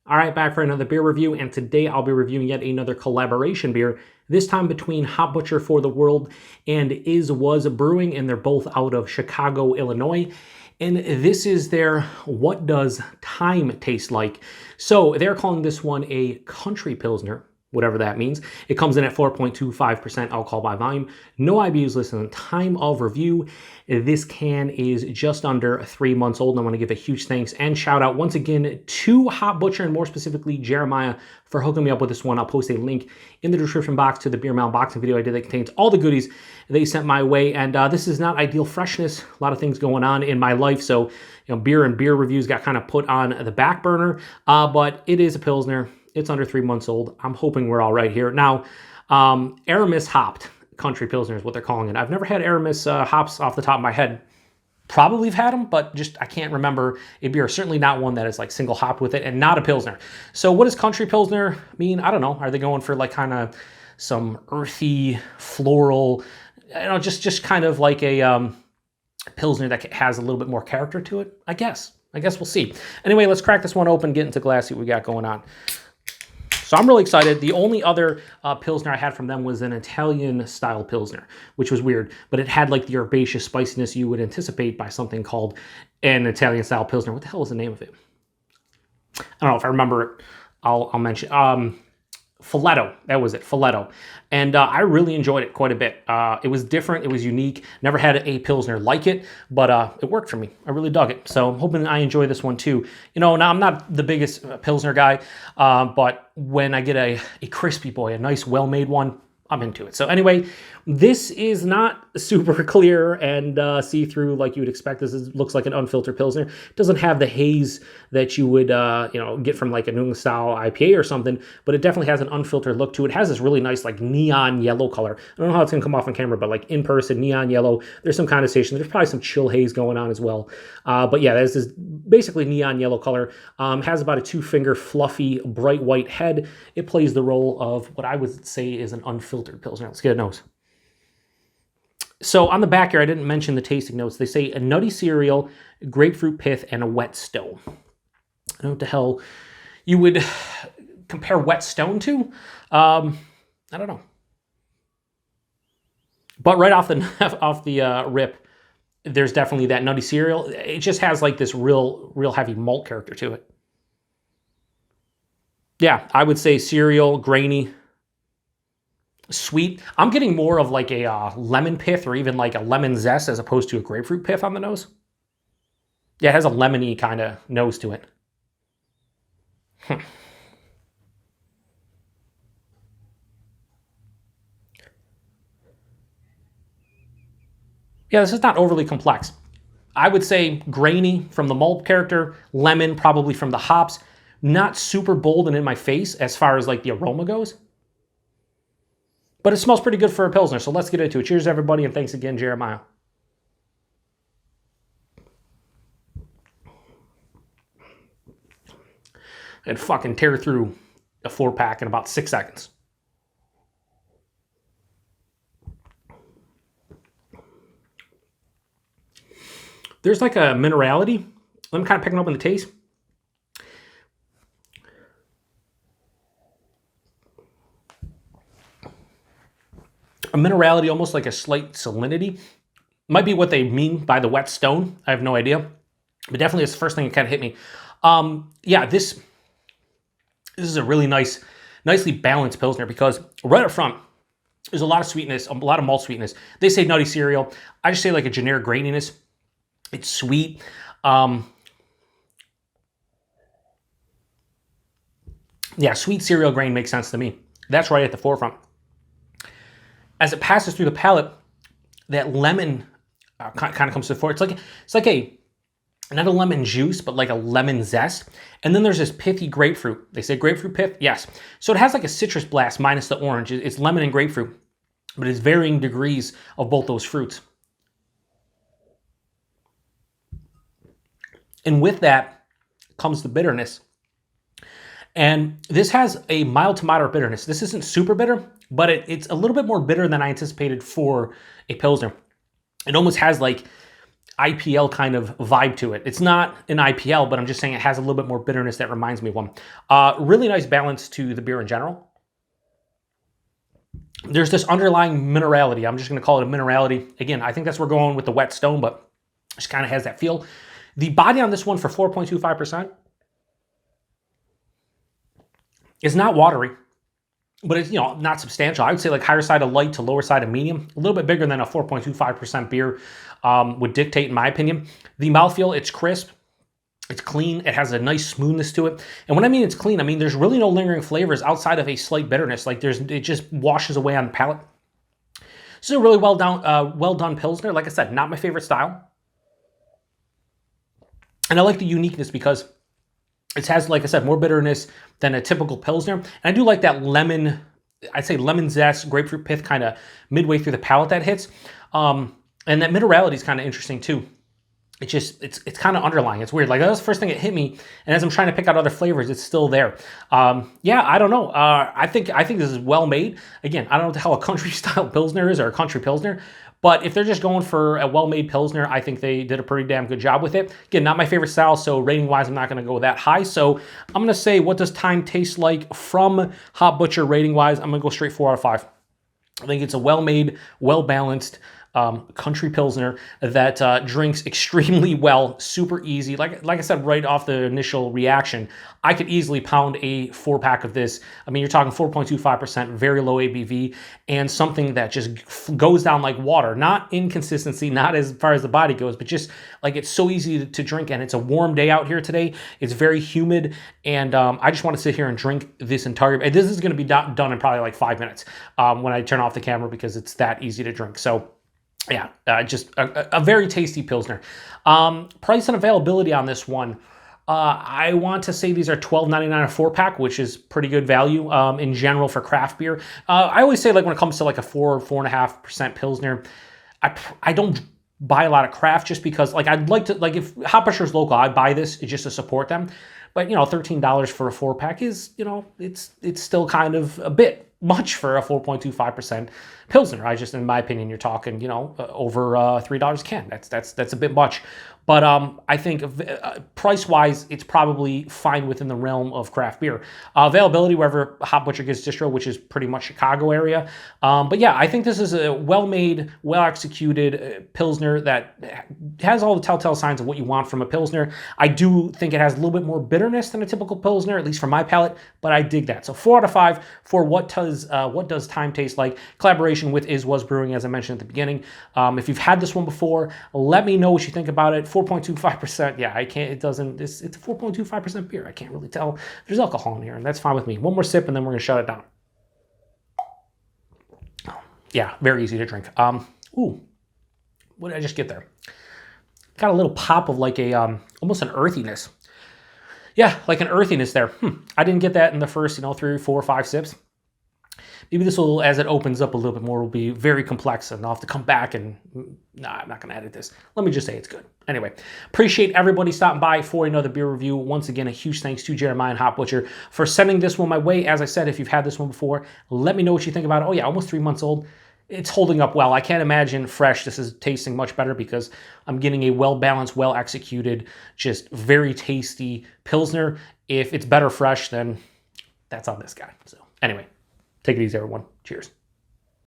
All right, back for another beer review, and today I'll be reviewing yet another collaboration beer, this time between Hop Butcher for the World and Is Was Brewing, and they're both out of Chicago, Illinois. And this is their What Does Time Taste Like? So they're calling this one a Country Pilsner, whatever that means. It comes in at 4.25% alcohol by volume. No IBUs listed on time of review. This can is just under 3 months old, and I want to give a huge thanks and shout out once again to Hop Butcher, and more specifically Jeremiah, for hooking me up with this one. I'll post a link in the description box to the beer mail unboxing video I did that contains all the goodies they sent my way. And this is not ideal freshness. A lot of things going on in my life, so beer and beer reviews got kind of put on the back burner, but it is a Pilsner. It's under 3 months old. I'm hoping we're all right here. Now, Aramis-Hopped Country Pilsner is what they're calling it. I've never had Aramis hops off the top of my head. Probably have had them, but just I can't remember a beer. Certainly not one that is like single hop with it, and not a Pilsner. So what does Country Pilsner mean? I don't know. Are they going for like kind of some earthy, floral, just kind of like a Pilsner that has a little bit more character to it? I guess we'll see. Anyway, let's crack this one open, get into glass, see what we got going on. So I'm really excited. The only other Pilsner I had from them was an Italian-style Pilsner, which was weird, but it had like the herbaceous spiciness you would anticipate by something called an Italian-style Pilsner. What the hell is the name of it? I don't know. If I remember it, I'll mention. Filetto, that was it, Filetto. And I really enjoyed it quite a bit. It was different, it was unique. Never had a Pilsner like it, but it worked for me. I really dug it. So I'm hoping I enjoy this one too. Now I'm not the biggest Pilsner guy, but when I get a crispy boy, a nice well-made one, I'm into it. So anyway, this is not super clear and see-through like you would expect. Looks like an unfiltered Pilsner. It doesn't have the haze that you would get from like a New England-style IPA or something, but it definitely has an unfiltered look to it. It has this really nice like neon yellow color. I don't know how it's going to come off on camera, but like in person, neon yellow. There's some condensation. There's probably some chill haze going on as well. But yeah, there's this basically neon yellow color. Has about a 2-finger fluffy bright white head. It plays the role of what I would say is an unfiltered Pilsner. Let's get a nose. So on the back here, I didn't mention the tasting notes. They say a nutty cereal, grapefruit pith, and a wet stone. I don't know what the hell you would compare wet stone to. I don't know. But right off the rip, there's definitely that nutty cereal. It just has like this real heavy malt character to it. Yeah, I would say cereal, grainy, sweet. I'm getting more of like a lemon pith or even like a lemon zest as opposed to a grapefruit pith on the nose. Yeah, it has a lemony kind of nose to it. Yeah, this is not overly complex. I would say grainy from the malt character, lemon probably from the hops. Not super bold and in my face as far as like the aroma goes. But it smells pretty good for a Pilsner, so let's get into it. Cheers, everybody, and thanks again, Jeremiah. I'd fucking tear through a 4-pack in about 6 seconds. There's like a minerality. I'm kind of picking up on the taste. A minerality, almost like a slight salinity. Might be what they mean by the wet stone. I have no idea. But definitely it's the first thing that kind of hit me. Yeah, this is a really nicely balanced Pilsner because right up front, there's a lot of sweetness, a lot of malt sweetness. They say nutty cereal. I just say like a generic graininess. It's sweet. Yeah, sweet cereal grain makes sense to me. That's right at the forefront. As it passes through the palate, that lemon kind of comes to the fore. It's like a, not a lemon juice, but like a lemon zest. And then there's this pithy grapefruit. They say grapefruit pith? Yes. So it has like a citrus blast minus the orange. It's lemon and grapefruit, but it's varying degrees of both those fruits. And with that comes the bitterness. And this has a mild to moderate bitterness. This isn't super bitter, but it's a little bit more bitter than I anticipated for a Pilsner. It almost has like, IPL kind of vibe to it. It's not an IPL, but I'm just saying it has a little bit more bitterness that reminds me of one. Really nice balance to the beer in general. There's this underlying minerality. I'm just going to call it a minerality. Again, I think that's where we're going with the wet stone, but it just kind of has that feel. The body on this one for 4.25% is not watery, but it's, not substantial. I would say like higher side of light to lower side of medium, a little bit bigger than a 4.25% beer would dictate, in my opinion. The mouthfeel, it's crisp, it's clean, it has a nice smoothness to it. And when I mean it's clean, I mean there's really no lingering flavors outside of a slight bitterness. Like it just washes away on the palate. This is a really well done Pilsner. Like I said, not my favorite style. And I like the uniqueness because it has, like I said, more bitterness than a typical Pilsner. And I do like that lemon, I'd say lemon zest, grapefruit pith kind of midway through the palate that hits. And that minerality is kind of interesting too. It's kind of underlying. It's weird. Like that was the first thing that hit me. And as I'm trying to pick out other flavors, it's still there. Yeah, I don't know. I think this is well made. Again, I don't know what the hell a country-style Pilsner is or a country Pilsner. But if they're just going for a well-made Pilsner, I think they did a pretty damn good job with it. Again, not my favorite style, so rating-wise, I'm not going to go that high. So I'm going to say, what does time taste like from Hop Butcher rating-wise? I'm going to go straight 4 out of 5. I think it's a well-made, well-balanced country Pilsner that drinks extremely well, super easy. Like I said, right off the initial reaction, I could easily pound a 4-pack of this. I mean, you're talking 4.25%, very low ABV, and something that just goes down like water. Not inconsistency, not as far as the body goes, but just like it's so easy to drink, and it's a warm day out here today. It's very humid, and I just want to sit here and drink this entire. This is going to be done in probably like 5 minutes when I turn off the camera because it's that easy to drink. So yeah, just a very tasty Pilsner. Price and availability on this one. I want to say these are $12.99 a 4-pack, which is pretty good value in general for craft beer. I always say, like, when it comes to like a 4.5% Pilsner, I don't buy a lot of craft just because, like, I'd like to, like, if Hop Butcher's local, I'd buy this just to support them. But, $13 for a 4-pack is, it's still kind of a bit much for a 4.25% Pilsner. In my opinion, you're talking, over $3 a can. That's a bit much. But I think price-wise, it's probably fine within the realm of craft beer. Availability, wherever Hop Butcher gets distro, which is pretty much Chicago area. But yeah, I think this is a well-made, well-executed Pilsner that has all the telltale signs of what you want from a Pilsner. I do think it has a little bit more bitterness than a typical Pilsner, at least for my palate, but I dig that. So 4 out of 5 for what does time taste like? Collaboration with Was Brewing, as I mentioned at the beginning. If you've had this one before, let me know what you think about it. 4.25%. Yeah, I can't. It's a 4.25% beer. I can't really tell. There's alcohol in here, and that's fine with me. One more sip, and then we're gonna shut it down. Yeah, very easy to drink. Ooh, what did I just get there? Got a little pop of like a almost an earthiness. Yeah, like an earthiness there. I didn't get that in the first 3, 4, 5 sips. Maybe this will, as it opens up a little bit more, will be very complex, and I'll have to come back and, nah, I'm not going to edit this. Let me just say it's good. Anyway, appreciate everybody stopping by for another beer review. Once again, a huge thanks to Jeremiah and Hop Butcher for sending this one my way. As I said, if you've had this one before, let me know what you think about it. Oh yeah, almost 3 months old. It's holding up well. I can't imagine fresh this is tasting much better because I'm getting a well-balanced, well-executed, just very tasty Pilsner. If it's better fresh, then that's on this guy. So anyway. Take it easy, everyone. Cheers.